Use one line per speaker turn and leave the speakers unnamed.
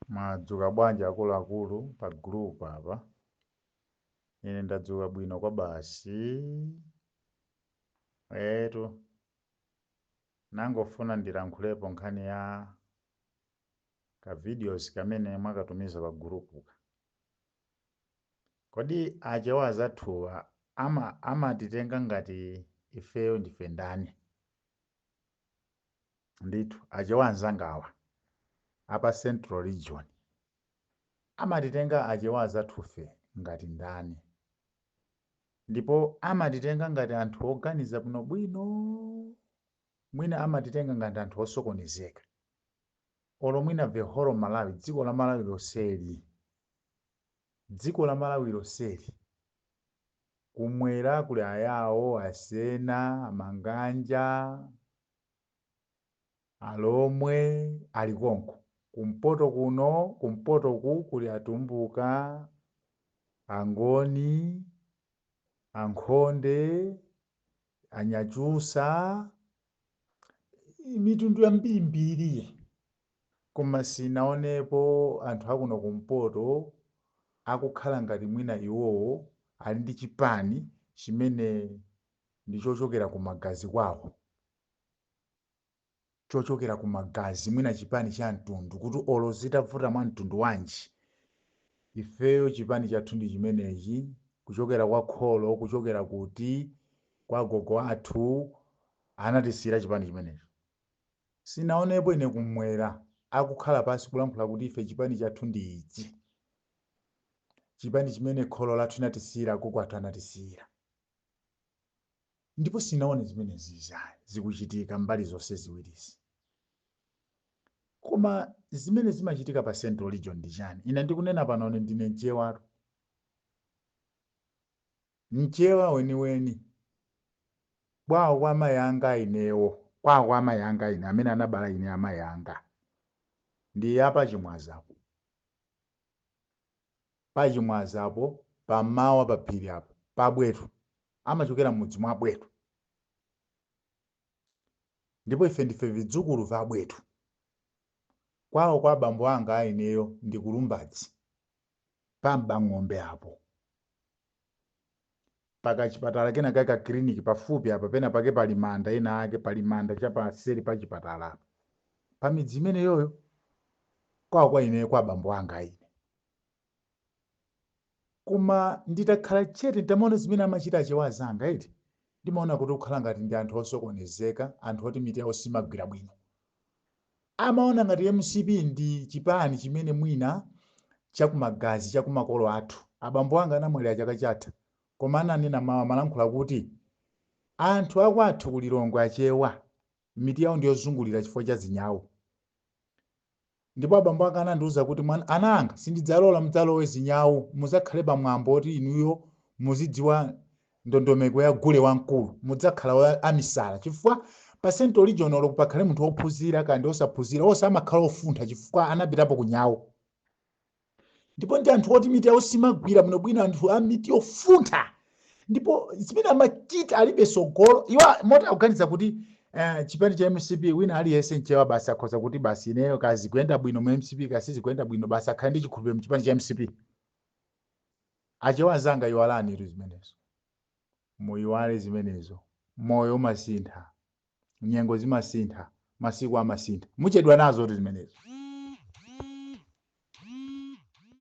Madzuka bwanji akuluakulu pa group apa. Ine ndadzuka bwino kwa basi. Nangofuna ndilankhulepo nkhani ya ka videos kamene mwakatumiza pa group. Kodi achewa zathuwa amatitenga ngati ifeyo ndife ndani? Ndithu achewa anzangawa apa Central Region amatitenga achewa zathufe ngati ndani, ndipo amatitenga ngati anthu oganiza bwinobwino, mwina amatitenga ngati anthu osokonezeka, olo mwina veholo Malawi, dziko la Malawi lonseli kumwera kuli Ayawo, Asena, Amanganja, Alomwe, alikonko. Kumpoto kuno kuli Atumbuka, Angoni, Ankhonde, Anyachusa, mitundu yambirimbiri. Koma sinaonepo anthu akuno kumpoto akukhala ngati mwina iwowo ali ndi chipani chimene ndi chochokera ku magazi kwawo, chochokera ku magazi, mwina chipani cha mtundu, kuti olo zitavuta mwa mtundu wanji ifeyo chipani chathu ndi chimenechi, kuchokera kwa kholo, kuchokera kuti kwa gogo athu anatisiyira chipani chimenechi. Sinaonepo ine kumwera akukhala pasi kulankhula kuti ife chipani chathu ndi ichi, chipani chimene kholo lathu inatisiyira, gogo athu anatisiyira. Ndipo sinaone zimenezi zikuchitika mbali zonse ziwirizi. Koma zimene zimachitika pa Central Region ndi chani? Ine ndikunena pano ndine mchewa. Mchewa weniweni. Kwawo kwa amayi anga inewo, kwawo kwa amayi anga ine, amene anabala ine amayi anga, ndi apa Chimwazapo. Pa Chimwazapo, pamawa pa phiri apo, pa Bwetu. Amachokera mudzi mwa Bwetu. Ndipo ife ndife vidzukulu va Bwetu. Kwawo kwa abambo anga aineyo ndi Kulumbadzi, pa Mbang'ombe apo. Paka chipatala kena kaka kliniki pafupi apa, pena pake pali manda ena ake, pali manda chapaseri pa chipatala apo. Pa midzi imene yoyo, kwawo kwa ineyo kwa abambo anga ine. Koma nditakhala chete ndamaona zimene amachita achewa zanga iti, ndimaona kuti kukhala ngati ndi anthu osokonezeka, anthu oti mitima yawo simagwira bwino. Amaona ngati MCP ndi chipani chimene mwina chakumagazi, chakumakolo athu. Abambo anga anamwalira chaka chatha, koma ananena mawu amalankhula kuti anthu akwathu ku Lilongwe achewa miti yawo ndiyozungulira chifukwa cha zinyawo. Ndipo abambo anga anandiwuza kuti ana anga sindidzalola mudzalowe zinyawo, muzakhale pamwambo oti inuyo muzidziwa ndondomeko ya gule wamkulu, mudzakhala amisala, chifukwa pa Central Region olo pakhale munthu wophunzira kandi osaphunzira, onse amakhala ofuntha chifukwa anapitapo kunyawo. Ndipo ndi anthu oti miti yawo simagwira bwinobwino, anthu a miti yofuntha. Ndipo zimene amachita alibe sogolo. Iwa moti akuganiza kuti chipani cha MCP wina aliyense mchewa basi akhoza kuti basi ineyo kazi kuyenda bwino mu MCP, kasi kuyenda bwino basi akhale ndi chikhulupiriro mu chipani cha MCP. Achewa zanga iwalani iru zimenezo. Muyiwale zimenezo. Moyo umasintha, nyengo zimasintha, masiku amasintha. Muchedwa nazo zimenezo.